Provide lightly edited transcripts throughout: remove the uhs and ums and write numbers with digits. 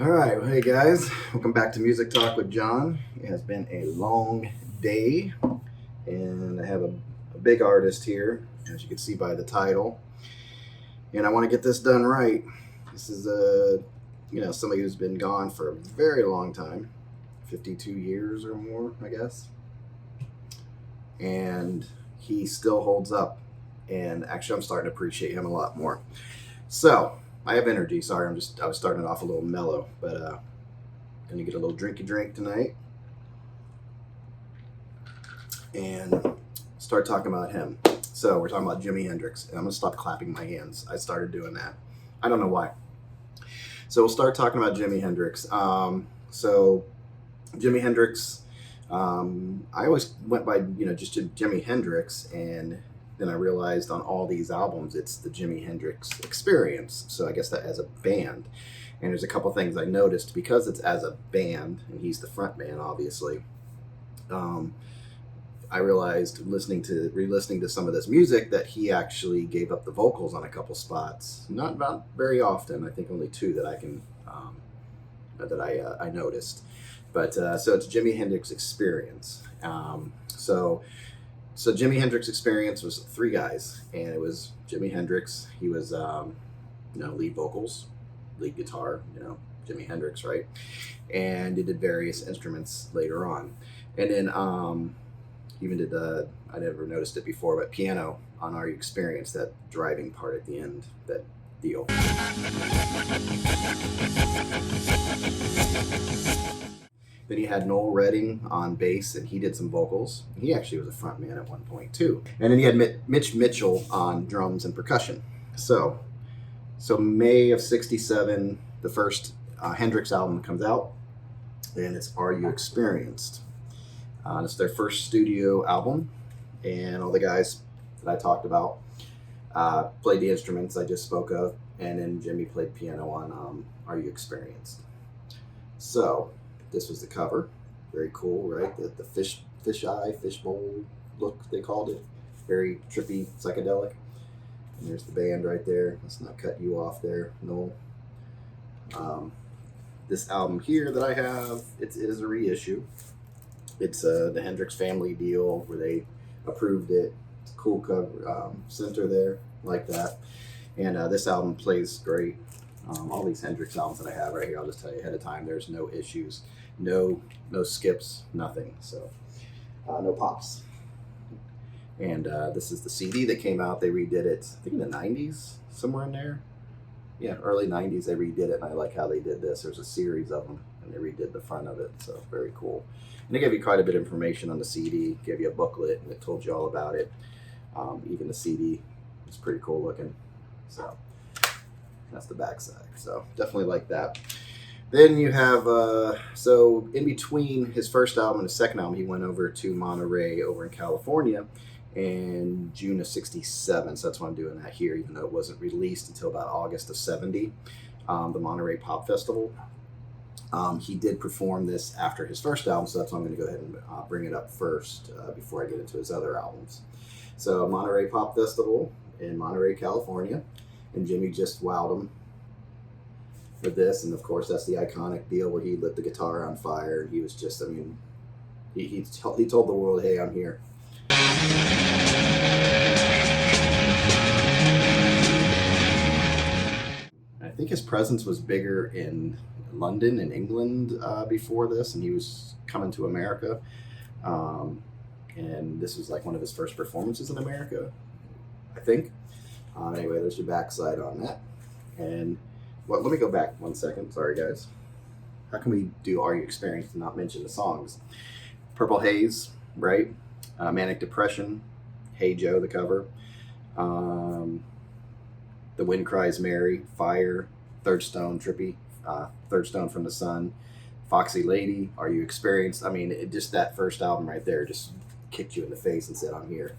All right, well, hey guys, welcome back to Music Talk with John. It has been a long day, and I have a big artist here, as you can see by the title, and I want to get this done right. This is somebody who's been gone for a very long time, 52 years or more, I guess, and he still holds up. And actually, I'm starting to appreciate him a lot more. So I have energy. Sorry, I was starting it off a little mellow, but gonna get a little drinky drink tonight and start talking about him. So we're talking about Jimi Hendrix, and I'm gonna stop clapping my hands. I started doing that. I don't know why. So we'll start talking about Jimi Hendrix. So Jimi Hendrix, I always went by just Jimi Hendrix, and then I realized on all these albums it's the Jimi Hendrix Experience. So I guess that as a band. And there's a couple things I noticed because it's as a band, and he's the front man, obviously. I realized re-listening to some of this music that he actually gave up the vocals on a couple spots. Not very often. I think only two that I noticed. But so it's Jimi Hendrix Experience. So Jimi Hendrix Experience was three guys, and it was Jimi Hendrix. He was lead vocals, lead guitar, Jimi Hendrix, right? And he did various instruments later on. And then even did I never noticed it before, but piano on Are You Experienced, that driving part at the end, that deal. Then he had Noel Redding on bass, and he did some vocals. He actually was a front man at one point too. And then he had Mitch Mitchell on drums and percussion. So May of '67, the first Hendrix album comes out, and it's Are You Experienced? It's their first studio album, and all the guys that I talked about played the instruments I just spoke of, and then Jimmy played piano on Are You Experienced? So this was the cover. Very cool, right? The fishbowl look, they called it. Very trippy, psychedelic. And there's the band right there. Let's not cut you off there, Noel. This album here that I have, it is a reissue. It's the Hendrix family deal where they approved it. It's a cool cover, center there, like that. And this album plays great. All these Hendrix albums that I have right here, I'll just tell you ahead of time, there's no issues, no skips, nothing. So no pops. And this is the CD that came out. They redid it, I think in the 90s, somewhere in there. Yeah, early 90s they redid it, and I like how they did this. There's a series of them, and they redid the front of it, so very cool. And they gave you quite a bit of information on the CD, gave you a booklet, and it told you all about it. Even the CD is pretty cool looking. So that's the backside. So definitely like that. Then you have, so in between his first album and his second album, he went over to Monterey over in California in June of '67. So that's why I'm doing that here, even though it wasn't released until about August of '70, the Monterey Pop Festival. He did perform this after his first album, so that's why I'm going to go ahead and bring it up first before I get into his other albums. So Monterey Pop Festival in Monterey, California, and Jimmy just wowed him with this, and of course that's the iconic deal where he lit the guitar on fire. He was just, he told the world, hey, I'm here. I think his presence was bigger in London and England before this, and he was coming to America, and this was like one of his first performances in America, I think. Anyway, there's your backside on that. And well, let me go back 1 second. Sorry, guys. How can we do Are You Experienced and not mention the songs? Purple Haze, right? Manic Depression, Hey Joe, the cover. The Wind Cries Mary, Fire, Third Stone, Trippy, Third Stone from the Sun, Foxy Lady, Are You Experienced? Just that first album right there just kicked you in the face and said, I'm here.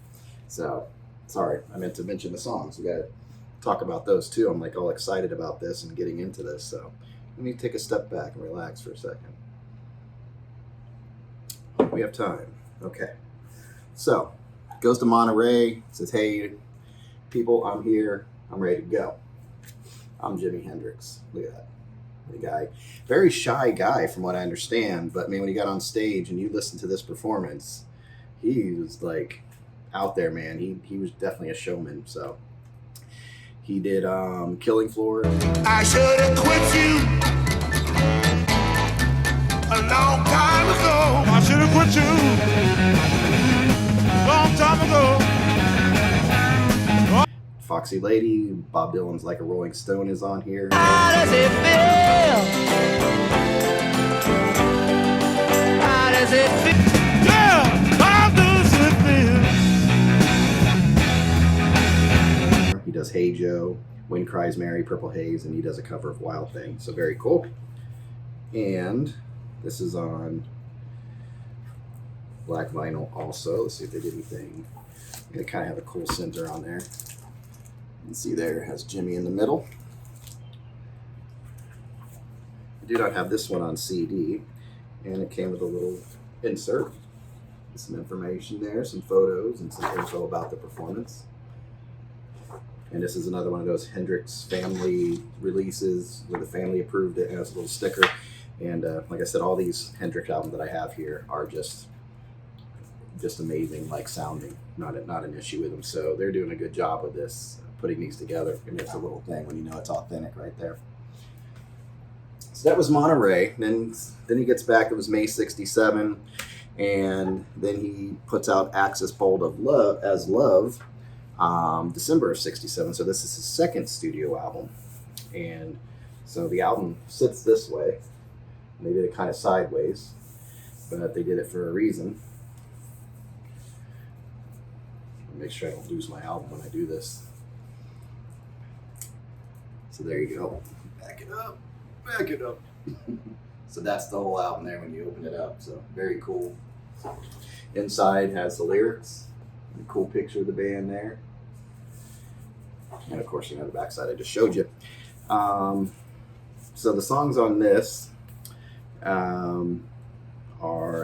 So, sorry, I meant to mention the songs. We got to talk about those too. I'm like all excited about this and getting into this. So, let me take a step back and relax for a second. We have time. Okay. So, goes to Monterey, says, hey, people, I'm here. I'm ready to go. I'm Jimi Hendrix. Look at that. The guy, very shy guy from what I understand, but man, when he got on stage and you listen to this performance, he was like out there, man. He was definitely a showman. So he did Killing Floor. I should have quit you a long time ago. I should have quit you a long time ago. Foxy Lady, Bob Dylan's Like a Rolling Stone is on here. How does it feel? How does it feel? Yeah, how does it feel? He does Hey Joe, Wind Cries Mary, Purple Haze, and he does a cover of Wild Thing. So very cool. And this is on black vinyl also. Let's see if they did anything. They kind of have a cool center on there. You can see there it has Jimmy in the middle. I do not have this one on CD, and it came with a little insert. Some information there, some photos, and some info about the performance. And this is another one of those Hendrix family releases where the family approved it. It has a little sticker. And like I said, all these Hendrix albums that I have here are just amazing, like sounding. Not an issue with them. So they're doing a good job with this, putting these together. It makes a little thing when you know it's authentic right there. So that was Monterey. Then he gets back. It was May '67, and then he puts out Axis Bold of Love as Love, December of '67. So this is his second studio album, and so the album sits this way. And they did it kind of sideways, but they did it for a reason. Make sure I don't lose my album when I do this. So there you go. Back it up. Back it up. So that's the whole album there when you open it up. So very cool. Inside has the lyrics. A cool picture of the band there. And of course, you know, the backside I just showed you. So the songs on this are,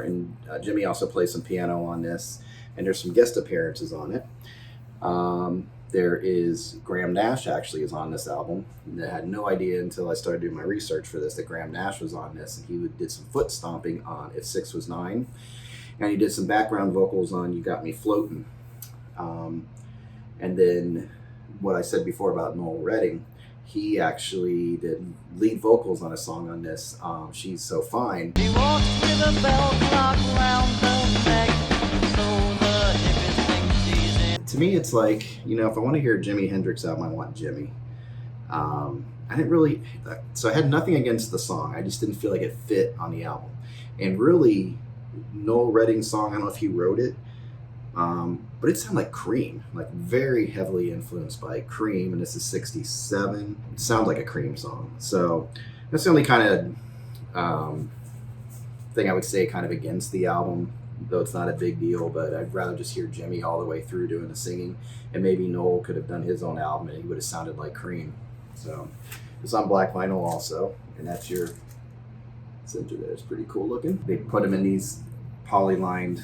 and Jimmy also plays some piano on this. And there's some guest appearances on it. There is Graham Nash actually is on this album. And I had no idea until I started doing my research for this that Graham Nash was on this. And he did some foot stomping on If 6 Was 9. And he did some background vocals on You Got Me Floating. And then what I said before about Noel Redding, he actually did lead vocals on a song on this, She's So Fine. He walks with a belt locked round her neck, so the hippie thinks she's in. To me, it's like, you know, if I want to hear a Jimi Hendrix album, I want Jimmy. I didn't really, so I had nothing against the song. I just didn't feel like it fit on the album. And really, Noel Redding's song, I don't know if he wrote it, but it sounded like Cream, like very heavily influenced by Cream, and this is '67. It sounds like a Cream song. So that's the only kind of thing I would say kind of against the album, though it's not a big deal, but I'd rather just hear Jimmy all the way through doing the singing, and maybe Noel could have done his own album and he would have sounded like Cream. So it's on black vinyl also, and that's your center there. It's pretty cool looking. They put them in these poly-lined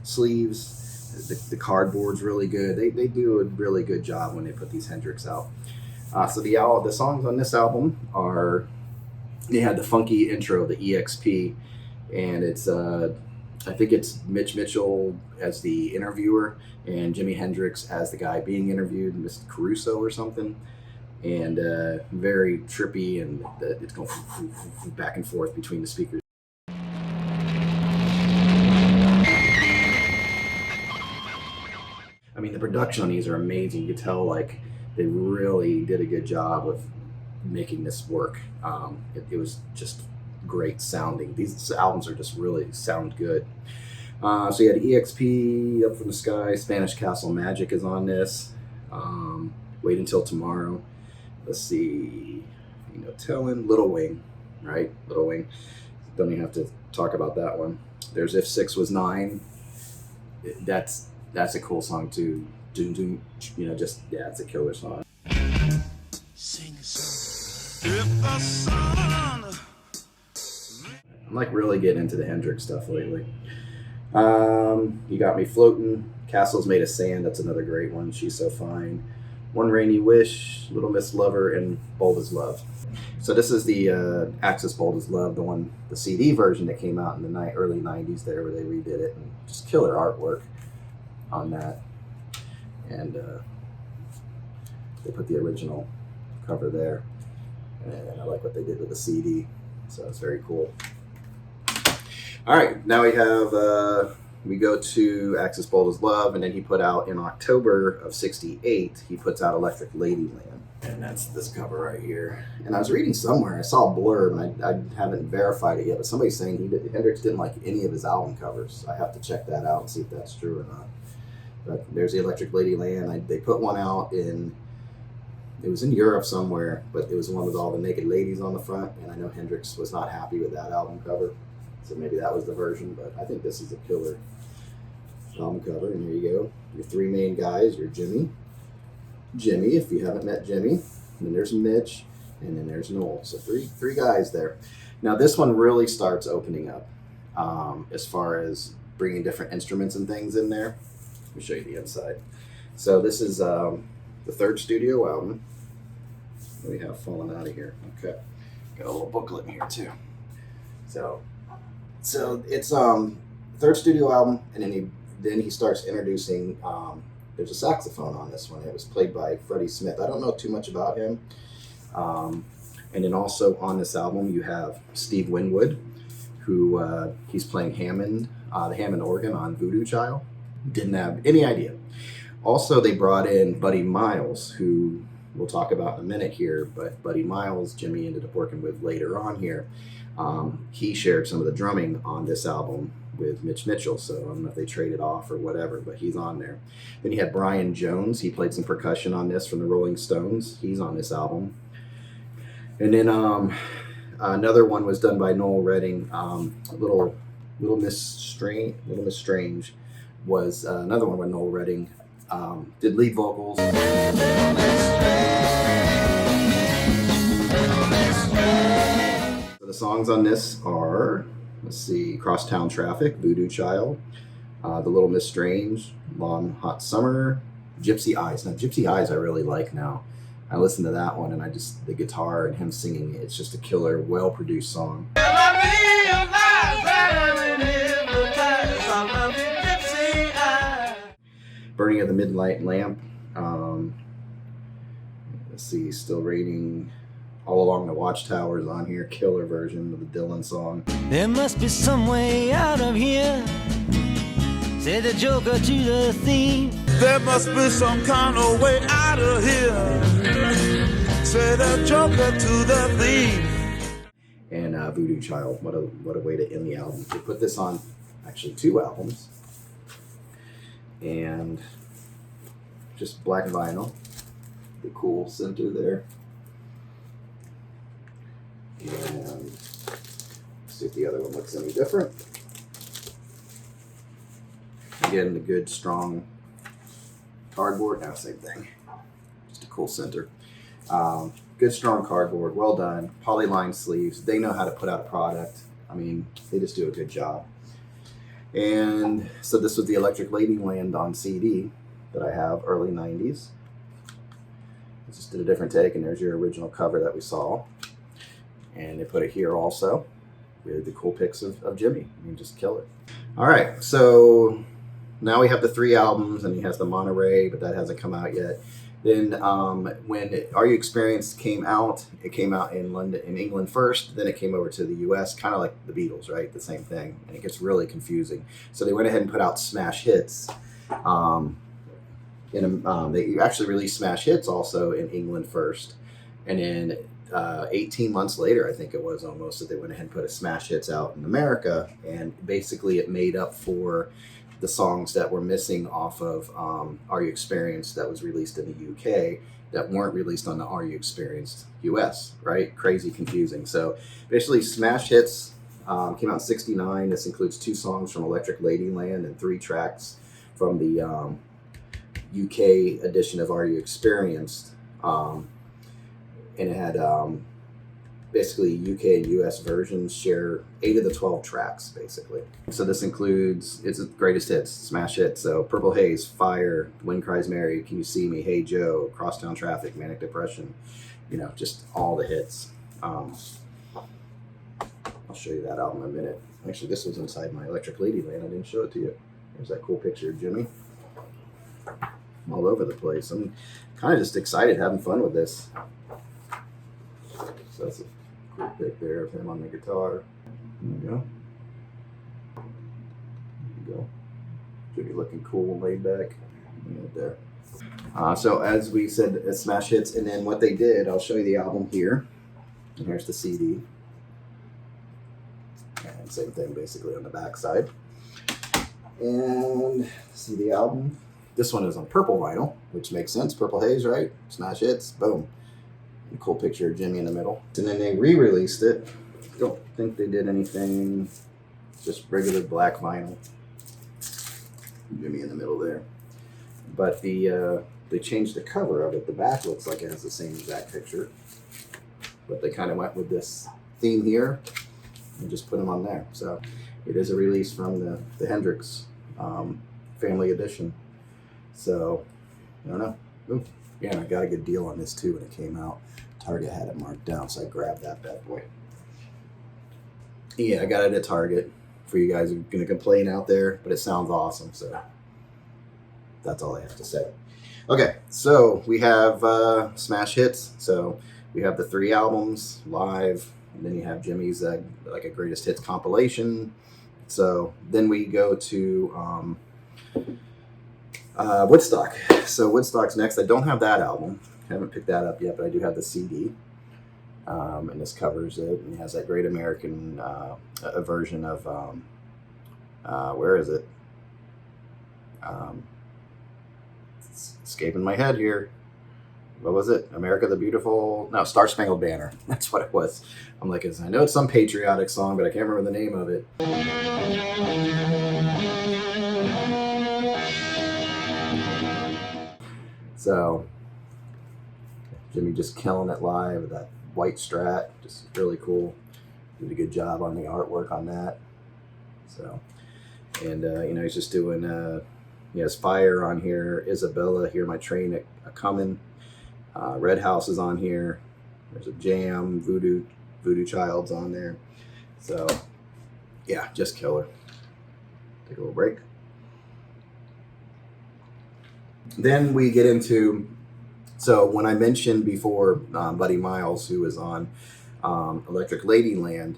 sleeves. The cardboard's really good. They do a really good job when they put these Hendrix out. So the songs on this album are, they had the funky intro, the EXP, and it's I think it's Mitch Mitchell as the interviewer and Jimi Hendrix as the guy being interviewed, Mr. Caruso or something, and very trippy, and it's going back and forth between the speakers. I mean, the production on these are amazing. You can tell, like, they really did a good job of making this work. It was just great sounding. These albums are just really sound good. So you had EXP, Up from the Sky, Spanish Castle Magic is on this. Wait Until Tomorrow. Let's see, you know, Tellin', Little Wing, right? Little Wing. Don't even have to talk about that one. There's If 6 Was 9. That's a cool song too. Doom, doom, you know, just, yeah, it's a killer song. Sing a song. If the sun. I'm like really getting into the Hendrix stuff lately. You Got Me Floating, Castles Made of Sand, that's another great one. She's So Fine. One Rainy Wish, Little Miss Lover, and Bold as Love. So this is the Axis Bold as Love, the CD version that came out in the early 90s there, where they redid it, and just killer artwork on that. And they put the original cover there, and I like what they did with the CD, so it's very cool. All right, now we have we go to Axis Bold as Love, and then he put out in October of '68, he puts out Electric Ladyland, and that's this cover right here. And I was reading somewhere, I saw a blurb, and I haven't verified it yet, but somebody's saying Hendrix didn't like any of his album covers. I have to check that out and see if that's true or not. But there's the Electric Ladyland. They put one out it was in Europe somewhere, but it was one with all the naked ladies on the front, and I know Hendrix was not happy with that album cover, so maybe that was the version, but I think this is a killer album cover. And there you go, your three main guys. Your Jimmy, if you haven't met Jimmy, and then there's Mitch, and then there's Noel. So three guys there. Now this one really starts opening up as far as bringing different instruments and things in there. Let me show you the inside. So this is the third studio album. We have fallen out of here. Okay, got a little booklet in here too. So it's third studio album, and then he starts introducing. There's a saxophone on this one. It was played by Freddie Smith. I don't know too much about him. And then also on this album you have Steve Winwood, who he's playing Hammond, the Hammond organ on Voodoo Child. Didn't have any idea. Also, they brought in Buddy Miles, who we'll talk about in a minute here, but Buddy Miles, Jimmy ended up working with later on here. He shared some of the drumming on this album with Mitch Mitchell, so I don't know if they traded off or whatever, but he's on there. Then you had Brian Jones. He played some percussion on this from the Rolling Stones. He's on this album. And then another one was done by Noel Redding. Little Miss Strange was another one by Noel Redding. Did lead vocals. So the songs on this are, let's see, Crosstown Traffic, Voodoo Child, The Little Miss Strange, Long Hot Summer, Gypsy Eyes. Now Gypsy Eyes I really like now. I listened to that one, and the guitar and him singing, it's just a killer, well-produced song. Burning of the Midnight Lamp. Let's see, Still Raining, All Along the Watchtowers on here. Killer version of the Dylan song. There must be some way out of here, said the Joker to the thief. There must be some kind of way out of here, said the Joker to the thief. And Voodoo Child, what a way to end the album. They put this on actually 2 albums, and just black vinyl, the cool center there, and let's see if the other one looks any different. Again, the good strong cardboard. Now same thing, just a cool center. Good strong cardboard, well done, polyline sleeves. They know how to put out a product. I mean, they just do a good job. And so this was the Electric Ladyland on CD that I have, early 90s. I just did a different take, and there's your original cover that we saw. And they put it here also with the cool pics of Jimmy. I mean, just kill it. All right, so now we have the 3 albums, and he has the Monterey, but that hasn't come out yet. Then when Are You Experienced came out, it came out in England first, then it came over to the US, kind of like the Beatles, right? The same thing, and it gets really confusing. So they went ahead and put out Smash Hits. They actually released Smash Hits also in England first, and then 18 months later, I think it was almost, that they went ahead and put a Smash Hits out in America, and basically it made up for the songs that were missing off of Are You Experienced that was released in the UK that weren't released on the Are You Experienced US, right? Crazy confusing. So basically Smash Hits came out in '69. This includes 2 songs from Electric Ladyland and 3 tracks from the UK edition of Are You Experienced. And it had basically UK and US versions share 8 of the 12 tracks, basically. So this includes its greatest hits, smash hits. So Purple Haze, Fire, Wind Cries Mary, Can You See Me, Hey Joe, Crosstown Traffic, Manic Depression, just all the hits. I'll show you that album in a minute. Actually, this was inside my Electric Ladyland. I didn't show it to you. There's that cool picture of Jimmy. I'm all over the place. I'm kind of just excited, having fun with this. So that's a cool pic there of him on the guitar. There you go. There you go. Jimmy looking cool, laid back. Right there. So as we said, smash hits, and then what they did, I'll show you the album here. And here's the CD. And same thing basically on the back side. And see the album. This one is on purple vinyl, which makes sense. Purple Haze, right? Smash hits, boom. A cool picture of Jimmy in the middle. And then they re-released it. Don't think they did anything. Just regular black vinyl. Jimmy in the middle there. But they changed the cover of it. The back looks like it has the same exact picture. But they kind of went with this theme here and just put them on there. So it is a release from the Hendrix family edition. So, I don't know. Ooh. Yeah, I got a good deal on this too when it came out. Target had it marked down, so I grabbed that bad boy. Yeah, I got it at Target. For you guys who are going to complain out there, but it sounds awesome, so that's all I have to say. Okay, so we have smash hits. So we have the 3 albums live, and then you have Jimmy's like a greatest hits compilation. So then we go to Woodstock. So Woodstock's next. I don't have that album. I haven't picked that up yet, but I do have the CD. And this covers it. And it has that Great American version of, where is it? It's escaping my head here. What was it? America the Beautiful? No, Star Spangled Banner. That's what it was. I'm like, I know it's some patriotic song, but I can't remember the name of it. So, Jimmy just killing it live with that white Strat, just really cool. Did a good job on the artwork on that. So, and he's just doing. He has Fire on here, Isabella, Hear My Train a Comin', Red House is on here. There's a Jam, Voodoo Child's on there. So, yeah, just killer. Take a little break. Then we get into. So when I mentioned before Buddy Miles, who was on Electric Ladyland,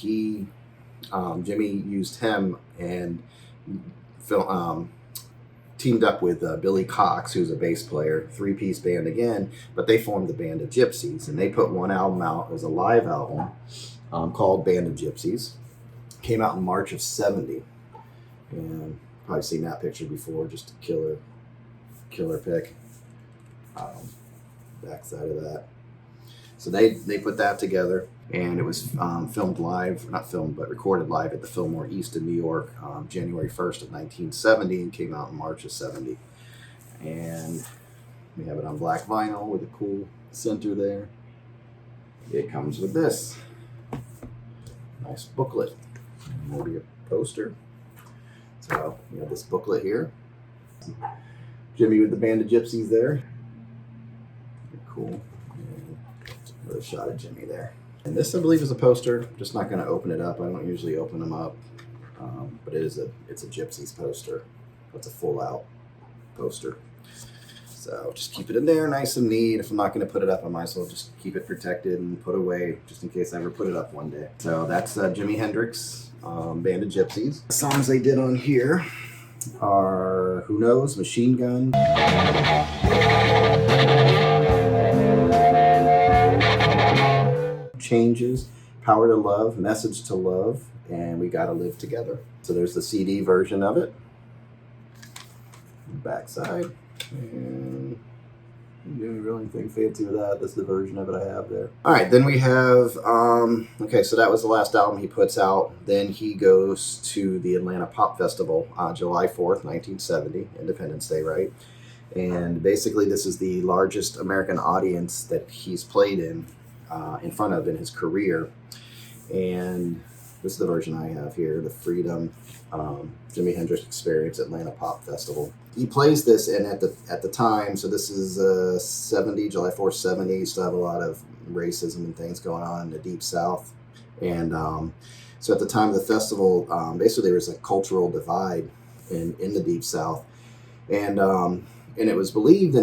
Jimmy used him and teamed up with Billy Cox, who's a bass player, 3-piece band again, but they formed the band of Gypsys, and they put one album out as a live album called Band of Gypsys. Came out in March of '70, and probably seen that picture before, just a killer pic. Backside of that. So they put that together, and it was filmed live, not filmed, but recorded live at the Fillmore East in New York, January 1st of 1970, and came out in March of '70. And we have it on black vinyl with a cool center there. It comes with this nice booklet. Maybe a poster. So we have this booklet here. Jimmy with the Band of Gypsys there. Cool. And another shot of Jimmy there. And this, I believe, is a poster. Just not going to open it up. I don't usually open them up, but it's a Gypsys poster. It's a full out poster. So just keep it in there, nice and neat. If I'm not going to put it up, I might as well just keep it protected and put away, just in case I ever put it up one day. So that's Jimi Hendrix, Band of Gypsys. The songs they did on here are Who Knows, Machine Gun. Changes, Power to Love, Message to Love, and We Gotta Live Together. So there's the CD version of it. Backside. And I'm doing really anything fancy with that. That's the version of it I have there. All right, then we have, okay, so that was the last album he puts out. Then he goes to the Atlanta Pop Festival on July 4th, 1970, Independence Day, right? And basically this is the largest American audience that he's played in in front of in his career. And this is the version I have here, the Freedom Jimi Hendrix Experience Atlanta Pop Festival. He plays this, and at the time, so this is 70, July 4th, 70, you still have a lot of racism and things going on in the Deep South. And so at the time of the festival, basically there was a cultural divide in the Deep South. And it was believed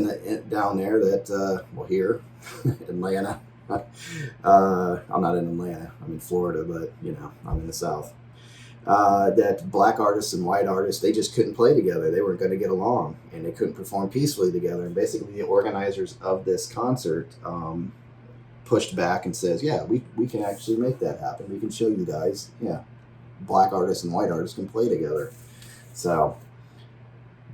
down there that, well, here, Atlanta, I'm not in Atlanta, I'm in Florida, but, you know, I'm in the South. That black artists and white artists, they just couldn't play together. They weren't going to get along, and they couldn't perform peacefully together. And basically the organizers of this concert pushed back and says, yeah, we can actually make that happen. We can show you guys, yeah, black artists and white artists can play together. So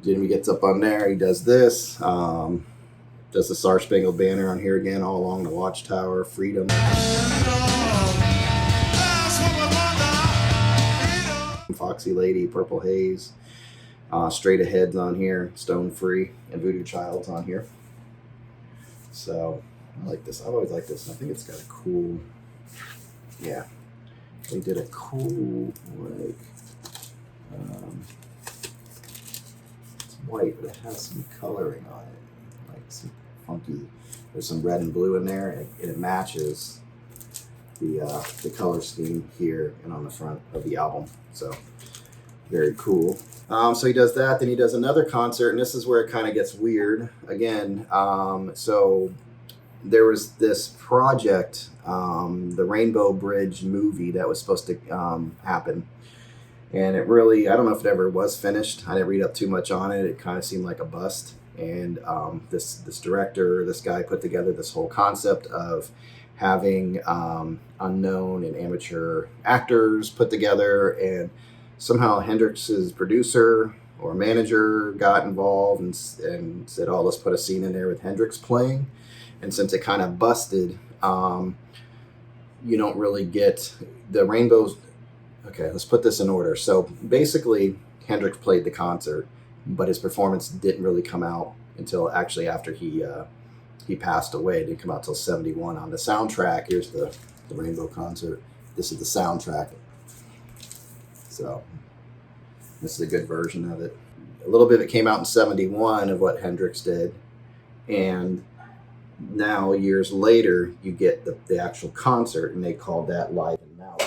Jimmy gets up on there, he does this, does the Star Spangled Banner on here again, all along the Watchtower, Freedom. Foxy Lady, Purple Haze, Straight Ahead's on here, Stone Free, and Voodoo Child's on here. So I like this. I've always liked this. I think it's got a cool, yeah, they did a cool, like, it's white, but it has some coloring on it, like some funky, there's some red and blue in there, and it matches the color scheme here and on the front of the album. So very cool. So he does that, then he does another concert, and this is where it kind of gets weird again. So there was this project, the Rainbow Bridge movie that was supposed to happen, and it really, I don't know if it ever was finished. I didn't read up too much on it. It kind of seemed like a bust. And this director, this guy put together this whole concept of having unknown and amateur actors put together, and somehow Hendrix's producer or manager got involved and said, oh, let's put a scene in there with Hendrix playing. And since it kind of busted, you don't really get the rainbows. Okay, let's put this in order. So basically, Hendrix played the concert, but his performance didn't really come out until actually after he passed away. It didn't come out till 71. On the soundtrack, here's the Rainbow concert. This is the soundtrack. So this is a good version of it. A little bit of it came out in 71 of what Hendrix did, and now years later you get the actual concert, and they called that Live in Maui.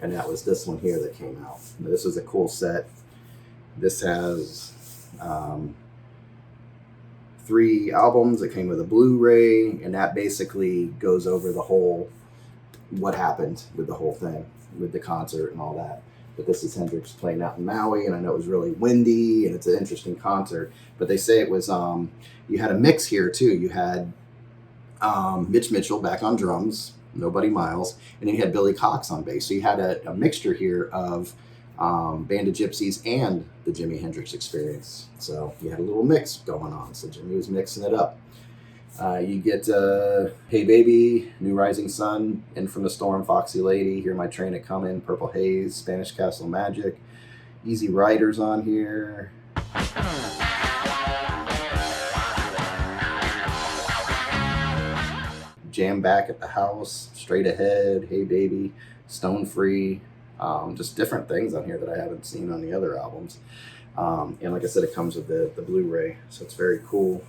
And that was this one here that came out. Now, this is a cool set. This has 3 albums. It came with a Blu-ray, and that basically goes over the whole, what happened with the whole thing, with the concert and all that. But this is Hendrix playing out in Maui, and I know it was really windy, and it's an interesting concert. But they say it was, you had a mix here too. You had Mitch Mitchell back on drums, Nobody Miles, and then you had Billy Cox on bass. So you had a mixture here of Band of Gypsys and the Jimi Hendrix Experience. So you had a little mix going on. So Jimmy was mixing it up. You get Hey Baby, New Rising Sun, In From the Storm, Foxy Lady, Hear My Train A-Comin', Purple Haze, Spanish Castle Magic, Easy Riders on here. Jam Back at the House, Straight Ahead, Hey Baby, Stone Free, just different things on here that I haven't seen on the other albums. And like I said, it comes with the Blu-ray, so it's very cool.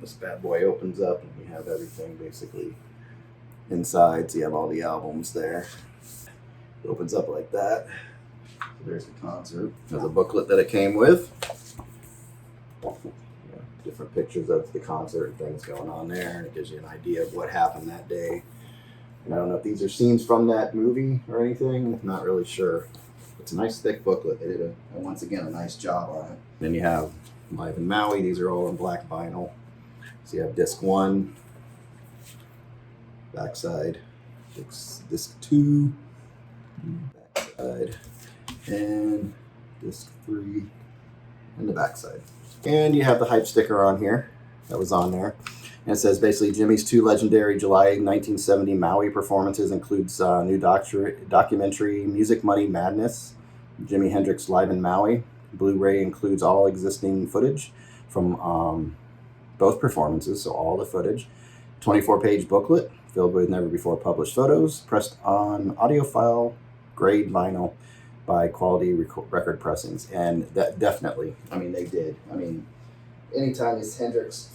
This bad boy opens up, and we have everything basically inside, so you have all the albums there. It opens up like that. So there's the concert. There's a booklet that it came with. Different pictures of the concert and things going on there, and it gives you an idea of what happened that day. And I don't know if these are scenes from that movie or anything, not really sure. It's a nice thick booklet. They did once again a nice job on it. Then you have Live in Maui. These are all in black vinyl. So you have disc 1, backside, disc 2, backside, and disc 3, and the backside. And you have the hype sticker on here that was on there. And it says basically Jimmy's 2 legendary July 1970 Maui performances includes new documentary Music Money Madness, Jimi Hendrix Live in Maui. Blu-ray includes all existing footage. from both performances, so all the footage. 24-page booklet filled with never before published photos, pressed on audiophile grade vinyl by Quality Record Pressings. And that definitely, I mean, they did. I mean, anytime the Hendrix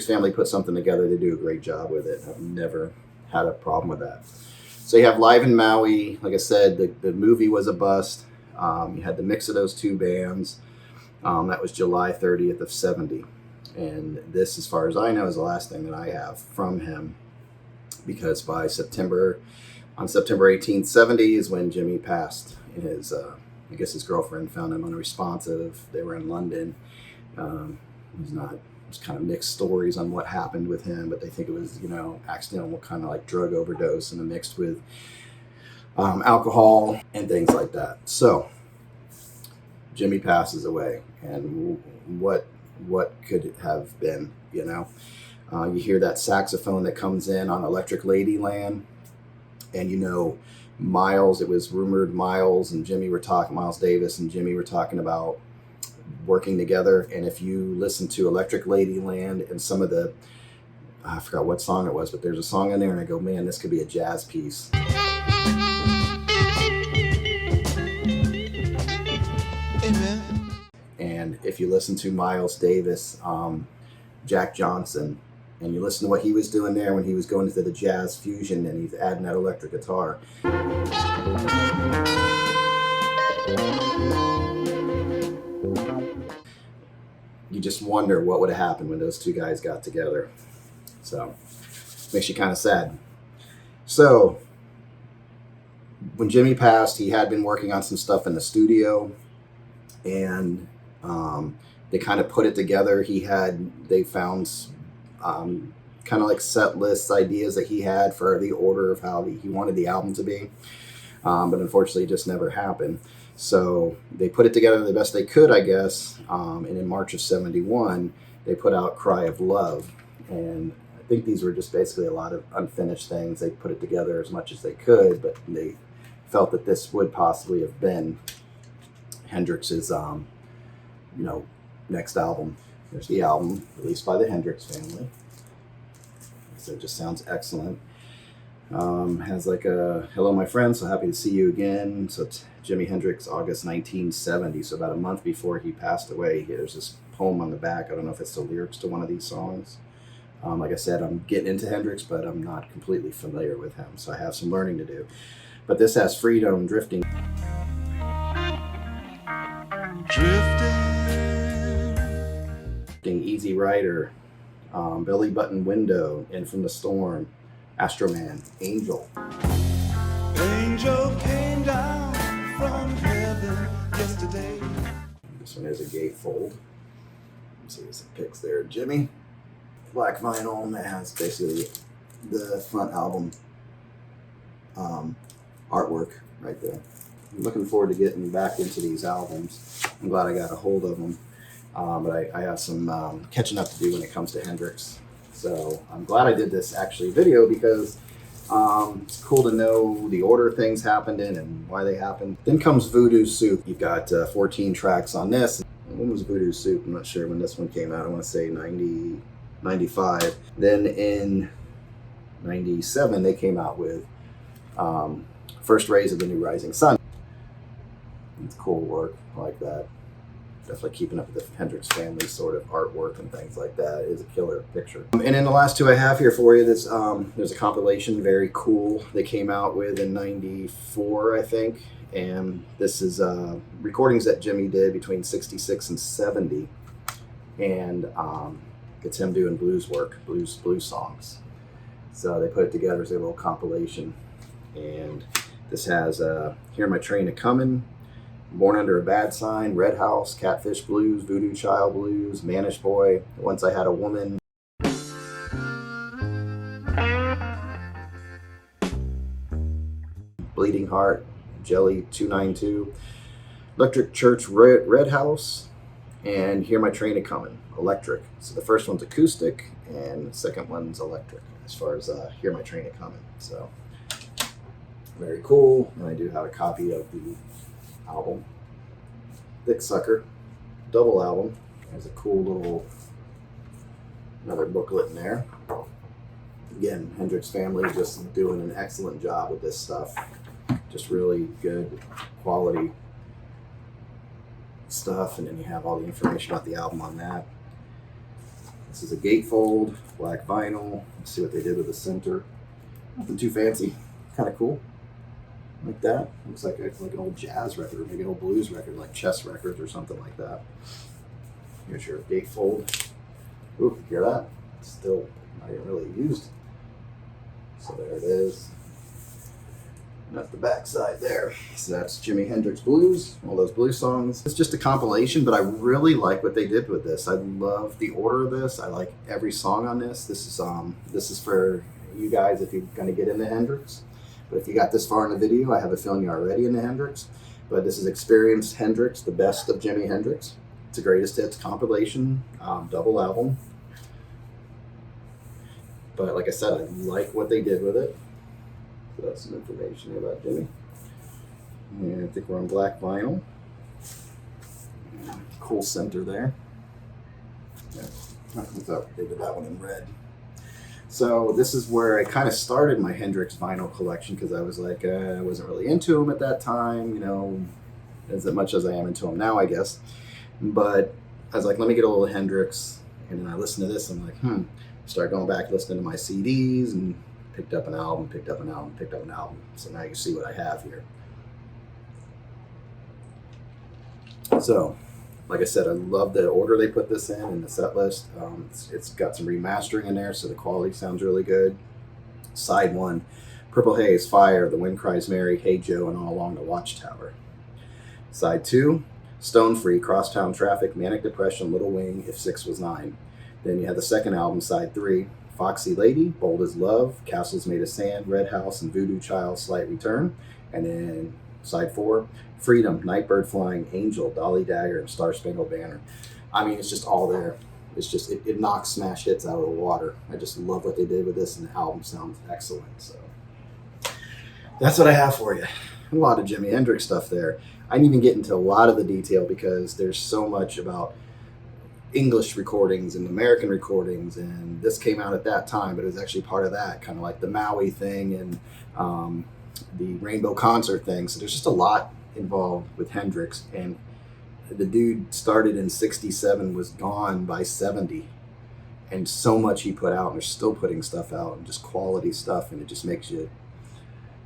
family puts something together, they do a great job with it. I've never had a problem with that. So you have Live in Maui. Like I said, the movie was a bust. You had the mix of those two bands. That was July 30th of 70. And this, as far as I know, is the last thing that I have from him, because by September 18th, 70 is when Jimmy passed. And his, I guess his girlfriend found him unresponsive. They were in London. There's kind of mixed stories on what happened with him, but they think it was, accidental kind of like drug overdose and mixed with alcohol and things like that. So Jimmy passes away, and what could it have been, you hear that saxophone that comes in on Electric Ladyland, and Miles, it was rumored Miles Davis and Jimmy were talking about working together. And if you listen to Electric Ladyland and some of the, I forgot what song it was, but there's a song in there and I go, man, this could be a jazz piece. Amen. And if you listen to Miles Davis, Jack Johnson, and you listen to what he was doing there when he was going into the jazz fusion and he's adding that electric guitar. You just wonder what would have happened when those two guys got together. So, makes you kind of sad. So, when Jimmy passed, he had been working on some stuff in the studio, and they kind of put it together. They found kind of like set lists, ideas that he had for the order of how he wanted the album to be, but unfortunately it just never happened. So they put it together the best they could, I guess, and in March of 71 they put out Cry of Love, and I think these were just basically a lot of unfinished things. They put it together as much as they could, but they felt that this would possibly have been Hendrix's next album. There's the album released by the Hendrix family. So it just sounds excellent. Has like a hello my friend, so happy to see you again. So it's Jimi Hendrix, August 1970, so about a month before he passed away. There's this poem on the back. I don't know if it's the lyrics to one of these songs. Like I said, I'm getting into Hendrix, but I'm not completely familiar with him, so I have some learning to do. But this has Freedom, Drifting, Easy Rider, Belly Button Window, In From the Storm, Astroman, Angel. Angel came down from heaven yesterday. This one is a gatefold. Let's see some pics there. Jimmy. Black vinyl, and that has basically the front album artwork right there. I'm looking forward to getting back into these albums. I'm glad I got a hold of them. But I have some catching up to do when it comes to Hendrix. So I'm glad I did this actually video, because it's cool to know the order things happened in and why they happened. Then comes Voodoo Soup. You've got 14 tracks on this. When was Voodoo Soup? I'm not sure when this one came out. I want to say 95. Then in 97, they came out with First Rays of the New Rising Sun. It's cool work. I like that. Definitely keeping up with the Hendrix family sort of artwork and things like that. It is a killer picture. And then the last two I have here for you, there's a compilation, very cool, they came out with in 94, I think. And this is recordings that Jimmy did between 66 and 70. And it's him doing blues work, blues songs. So they put it together as a little compilation. And this has Hear My Train A-Comin', Born Under a Bad Sign, Red House, Catfish Blues, Voodoo Child Blues, Manish Boy, Once I Had a Woman, Bleeding Heart, Jelly 292, Electric Church Red House, and Hear My Train A-Comin', electric. So the first one's acoustic, and the second one's electric, as far as Hear My Train A-Comin'. So very cool. And I do have a copy of the album. Thick sucker. double album. There's a cool little, another booklet in there. Again, Hendrix family just doing an excellent job with this stuff. Just really good quality stuff. And then you have all the information about the album on that. This is a gatefold, black vinyl. Let's see what they did with the center. Nothing too fancy. Kind of cool. Like that. Looks like an old jazz record, or maybe an old blues record, like Chess Records or something like that. Here's your gatefold. Ooh, hear that? It's still not even really used. So there it is. And that's the back side there. So that's Jimi Hendrix Blues, all those blues songs. It's just a compilation, but I really like what they did with this. I love the order of this. I like every song on this. This is for you guys if you're gonna get into Hendrix. But if you got this far in the video, I have a feeling you're already into Hendrix. But this is Experience Hendrix, the best of Jimi Hendrix. It's a greatest hits compilation, double album. But like I said, I like what they did with it. So that's some information about Jimmy. And I think we're on black vinyl. Cool center there. Yeah, I thought they did that one in red. So this is where I kind of started my Hendrix vinyl collection, because I was like, I wasn't really into him at that time, you know, as much as I am into him now, I guess. But I was like, let me get a little Hendrix. And then I listened to this, and I'm like, Start going back, listening to my CDs, and picked up an album, picked up an album, picked up an album. So now you see what I have here. So, like I said, I love the order they put this in the set list. It's got some remastering in there, so the quality sounds really good. Side 1, Purple Haze, Fire, The Wind Cries Mary, Hey Joe, and All Along the Watchtower. Side 2, Stone Free, Crosstown Traffic, Manic Depression, Little Wing, If 6 Was 9. Then you have the second album, Side 3, Foxy Lady, Bold as Love, Castles Made of Sand, Red House, and Voodoo Child, Slight Return. And then Side 4, Freedom, Nightbird Flying, Angel, Dolly Dagger, and Star Spangled Banner. I mean, it's just all there. It's just, it knocks smash hits out of the water. I just love what they did with this, and the album sounds excellent. So that's what I have for you. A lot of Jimi Hendrix stuff there. I didn't even get into a lot of the detail because there's so much about English recordings and American recordings, and this came out at that time, but it was actually part of that, kind of like the Maui thing and the Rainbow Concert thing. So there's just a lot involved with Hendrix, and the dude started in 67, was gone by 70, and so much he put out, and they're still putting stuff out, and just quality stuff, and it just makes you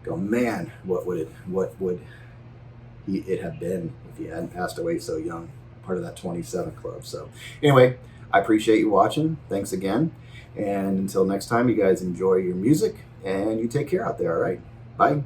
go, man, what would it have been if he hadn't passed away so young? Part of that 27 club. So anyway, I appreciate you watching. Thanks again. And until next time, you guys enjoy your music, and you take care out there. All right. Bye.